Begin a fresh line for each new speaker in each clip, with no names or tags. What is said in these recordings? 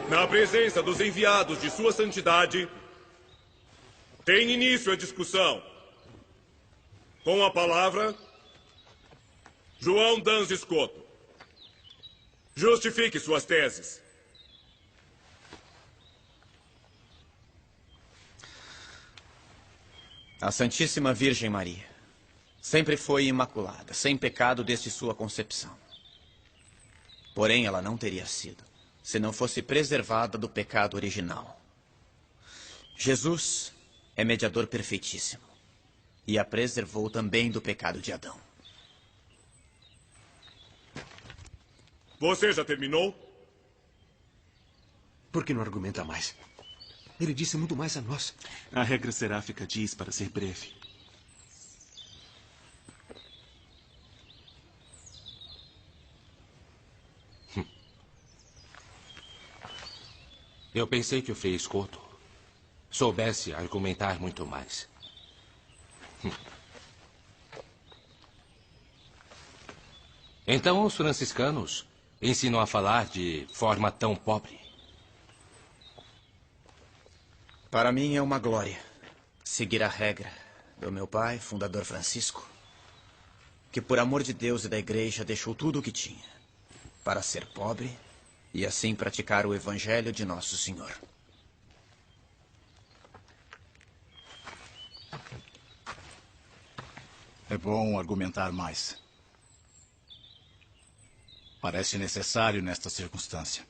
Na presença dos enviados de Sua Santidade, tem início a discussão. Com a palavra, João Dans Escoto. Justifique suas teses.
A Santíssima Virgem Maria sempre foi imaculada, sem pecado desde sua concepção. Porém, ela não teria sido, se não fosse preservada do pecado original. Jesus é mediador perfeitíssimo e a preservou também do pecado de Adão.
Você já terminou?
Por que não argumenta mais? Ele disse muito mais a nós.
A regra seráfica diz para ser breve.
Eu pensei que o Frei Escoto soubesse argumentar muito mais. Então os franciscanos ensinam a falar de forma tão pobre.
Para mim é uma glória seguir a regra do meu pai, fundador Francisco, que por amor de Deus e da igreja deixou tudo o que tinha para ser pobre e assim praticar o evangelho de Nosso Senhor.
É bom argumentar mais. Parece necessário nesta circunstância.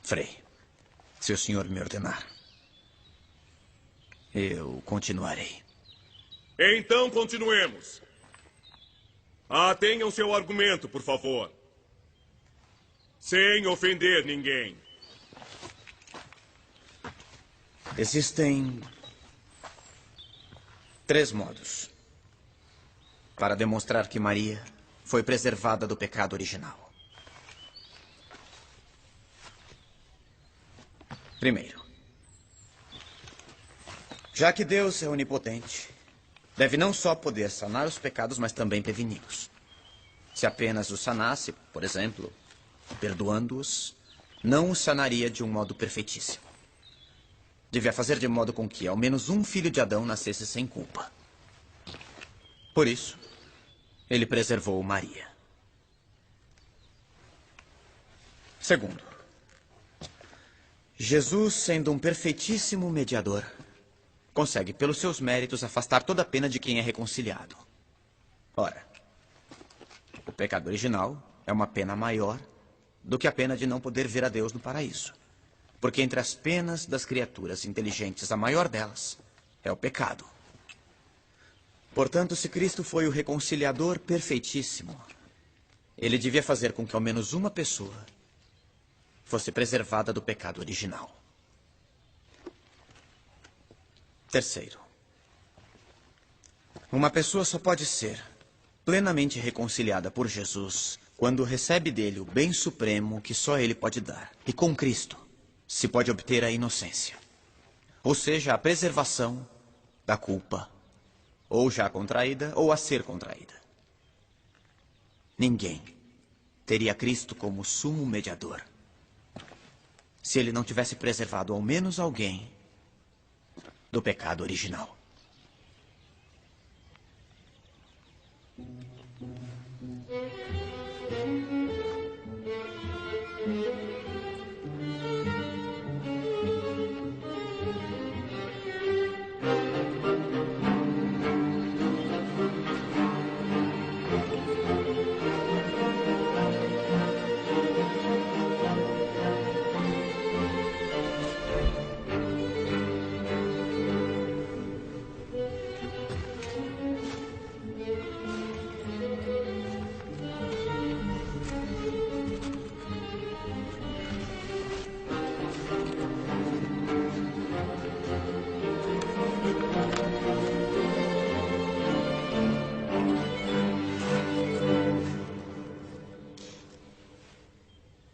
Frei, se o senhor me ordenar, eu continuarei.
Então continuemos. Atenham seu argumento, por favor. Sem ofender ninguém.
Existem 3 modos para demonstrar que Maria foi preservada do pecado original. Primeiro, já que Deus é onipotente, deve não só poder sanar os pecados, mas também preveni-los. Se apenas os sanasse, por exemplo, perdoando-os, não os sanaria de um modo perfeitíssimo. Devia fazer de modo com que ao menos um filho de Adão nascesse sem culpa. Por isso, ele preservou Maria. Segundo, Jesus, sendo um perfeitíssimo mediador, consegue, pelos seus méritos, afastar toda a pena de quem é reconciliado. Ora, o pecado original é uma pena maior do que a pena de não poder ver a Deus no paraíso. Porque entre as penas das criaturas inteligentes, a maior delas é o pecado. Portanto, se Cristo foi o reconciliador perfeitíssimo, ele devia fazer com que ao menos uma pessoa fosse preservada do pecado original. Terceiro, uma pessoa só pode ser plenamente reconciliada por Jesus quando recebe dele o bem supremo que só ele pode dar. E com Cristo se pode obter a inocência, ou seja, a preservação da culpa, ou já contraída ou a ser contraída. Ninguém teria Cristo como sumo mediador se ele não tivesse preservado ao menos alguém do pecado original.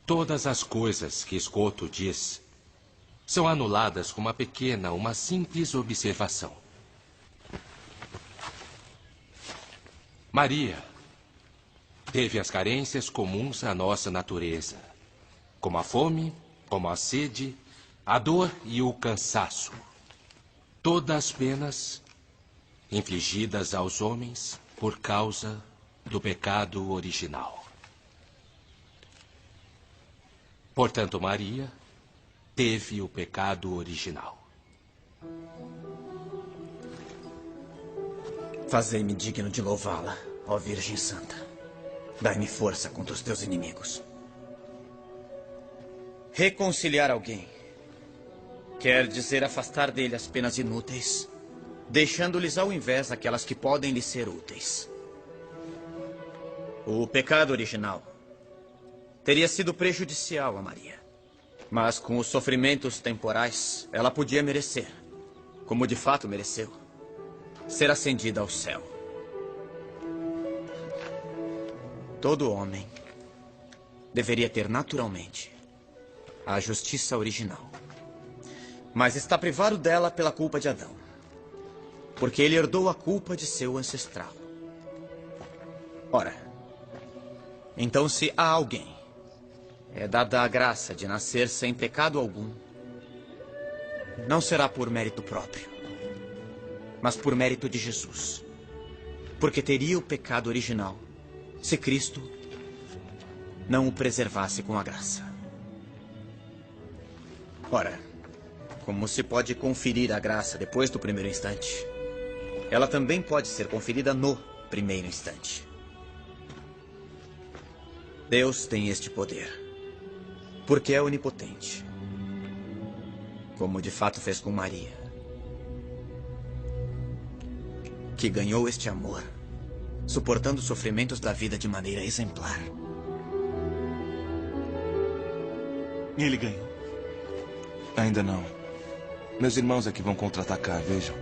Todas as coisas que Escoto diz são anuladas com uma simples observação. Maria teve as carências comuns à nossa natureza, como a fome como a sede, a dor e o cansaço. Todas penas infligidas aos homens por causa do pecado original. Portanto, Maria teve o pecado original.
Fazei-me digno de louvá-la, ó Virgem Santa. Dai-me força contra os teus inimigos. Reconciliar alguém quer dizer afastar dele as penas inúteis, deixando-lhes ao invés aquelas que podem lhe ser úteis. O pecado original teria sido prejudicial a Maria. Mas com os sofrimentos temporais, ela podia merecer, como de fato mereceu, ser ascendida ao céu. Todo homem deveria ter naturalmente a justiça original. Mas está privado dela pela culpa de Adão, porque ele herdou a culpa de seu ancestral. Ora, então se a alguém é dada a graça de nascer sem pecado algum, não será por mérito próprio, mas por mérito de Jesus. Porque teria o pecado original se Cristo não o preservasse com a graça. Ora, como se pode conferir a graça depois do primeiro instante, ela também pode ser conferida no primeiro instante. Deus tem este poder, porque é onipotente, como de fato fez com Maria, que ganhou este amor, suportando os sofrimentos da vida de maneira exemplar.
Ele ganhou. Ainda não. Meus irmãos é que vão contra-atacar, vejam.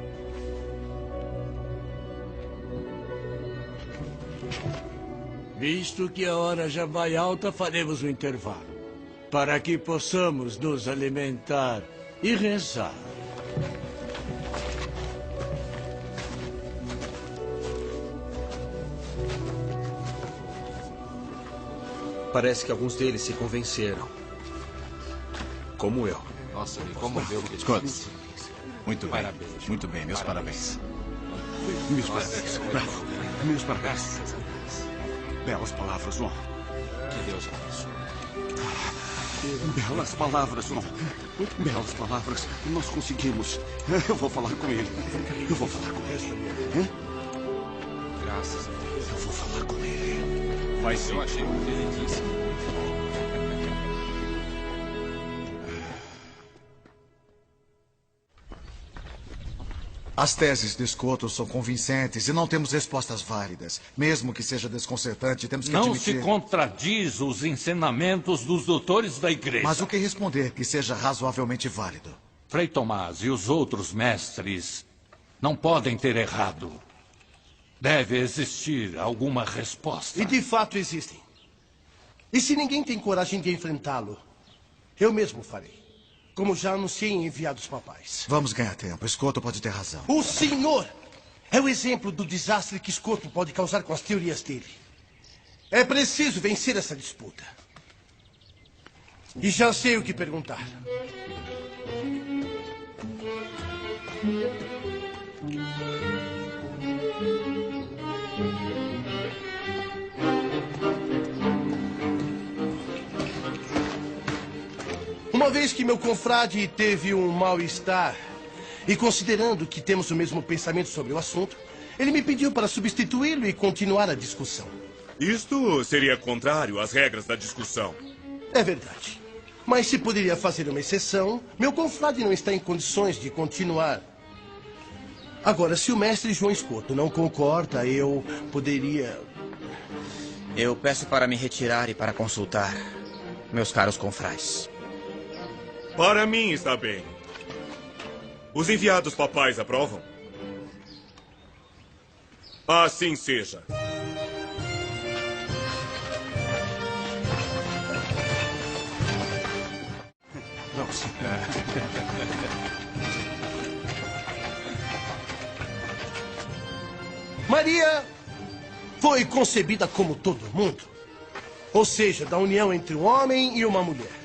Visto que a hora já vai alta, faremos um intervalo, para que possamos nos alimentar e rezar.
Parece que alguns deles se convenceram. Como eu.
Nossa, me comoveu.
Scott, muito bem.
Parabéns.
Muito bem, meus parabéns.
Meus parabéns. Bravo. Meus parabéns. Belas palavras, João.
Que Deus abençoe.
Belas palavras, João. Belas palavras. Nós conseguimos. Eu vou falar com ele. Eu vou falar com ele.
Graças a Deus.
Eu vou falar com ele.
Vai sim.
Eu achei muito delicioso.
As teses de Scotto são convincentes e não temos respostas válidas. Mesmo que seja desconcertante, temos que
Não
admitir...
se contradiz os ensinamentos dos doutores da igreja.
Mas o que responder que seja razoavelmente válido?
Frei Tomás e os outros mestres não podem ter errado. Deve existir alguma resposta.
E de fato existem. E se ninguém tem coragem de enfrentá-lo, eu mesmo farei. Como já anunciei em enviados papais.
Vamos ganhar tempo. Scotto pode ter razão.
O senhor é o exemplo do desastre que Scotto pode causar com as teorias dele. É preciso vencer essa disputa. E já sei o que perguntar. Uma vez que meu confrade teve um mal-estar, e considerando que temos o mesmo pensamento sobre o assunto, ele me pediu para substituí-lo e continuar a discussão.
Isto seria contrário às regras da discussão.
É verdade. Mas se poderia fazer uma exceção, meu confrade não está em condições de continuar. Agora, se o mestre João Scotto não concorda, eu poderia...
Eu peço para me retirar e para consultar meus caros confrades.
Para mim está bem. Os enviados papais aprovam? Assim seja.
Vamos.
Maria foi concebida como todo mundo. Ou seja, da união entre um homem e uma mulher.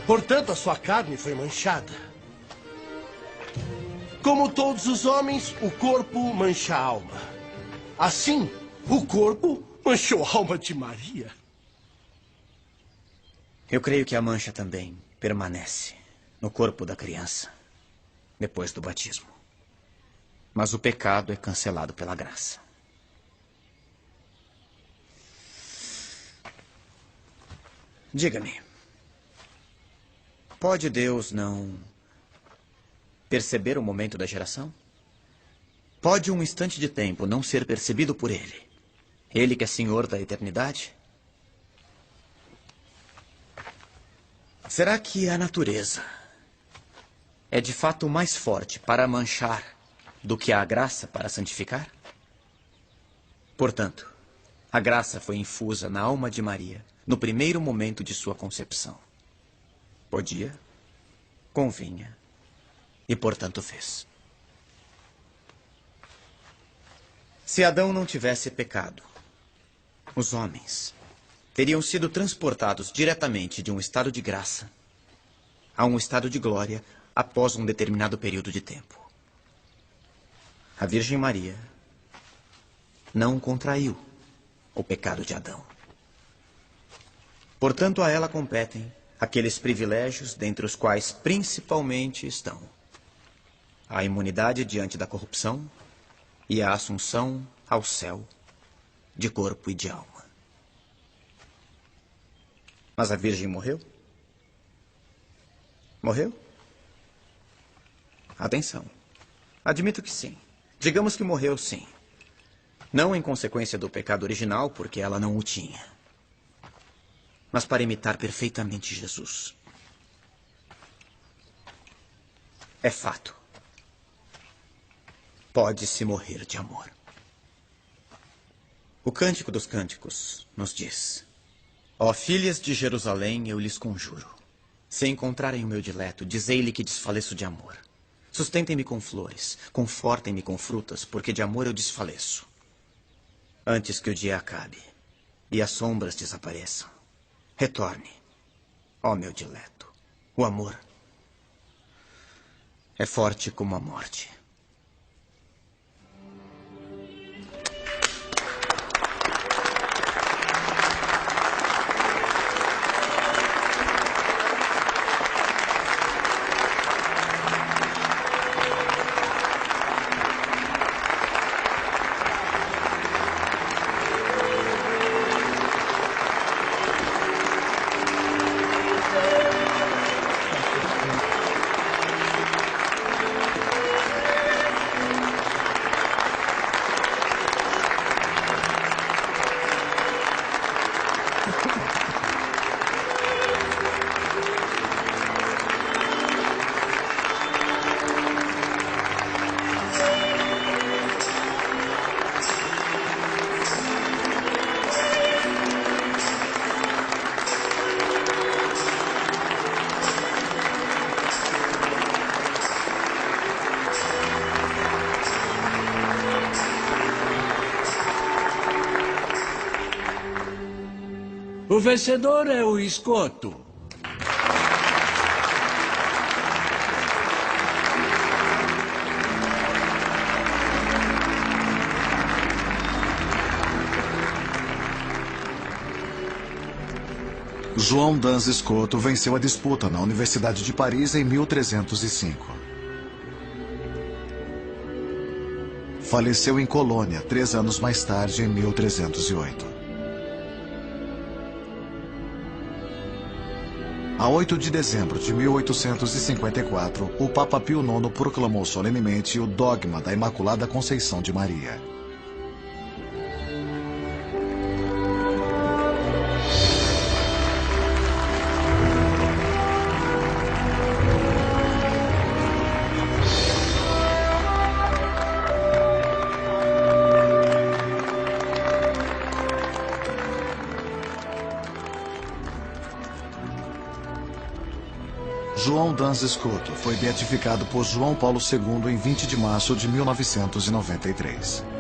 Portanto, a sua carne foi manchada. Como todos os homens, o corpo mancha a alma. Assim, o corpo manchou a alma de Maria.
Eu creio que a mancha também permanece no corpo da criança depois do batismo. Mas o pecado é cancelado pela graça. Diga-me, pode Deus não perceber o momento da geração? Pode um instante de tempo não ser percebido por Ele? Ele que é Senhor da eternidade? Será que a natureza é de fato mais forte para manchar do que a graça para santificar? Portanto, a graça foi infusa na alma de Maria no primeiro momento de sua concepção. Podia, convinha e, portanto, fez. Se Adão não tivesse pecado, os homens teriam sido transportados diretamente de um estado de graça a um estado de glória após um determinado período de tempo. A Virgem Maria não contraiu o pecado de Adão. Portanto, a ela competem aqueles privilégios dentre os quais principalmente estão a imunidade diante da corrupção e a assunção ao céu de corpo e de alma. Mas a Virgem morreu? Morreu? Atenção. Admito que sim. Digamos que morreu, sim. Não em consequência do pecado original, porque ela não o tinha. Mas para imitar perfeitamente Jesus. É fato. Pode-se morrer de amor. O Cântico dos Cânticos nos diz: ó filhas de Jerusalém, eu lhes conjuro, se encontrarem o meu dileto, dizei-lhe que desfaleço de amor. Sustentem-me com flores, confortem-me com frutas, porque de amor eu desfaleço. Antes que o dia acabe e as sombras desapareçam, retorne, ó meu dileto. O amor é forte como a morte.
O vencedor é o esgoto.
João Dans Escoto venceu a disputa na Universidade de Paris em 1305. Faleceu em Colônia 3 anos mais tarde, em 1308. A 8 de dezembro de 1854, o Papa Pio IX proclamou solenemente o dogma da Imaculada Conceição de Maria. João Dans Escoto foi beatificado por João Paulo II em 20 de março de 1993.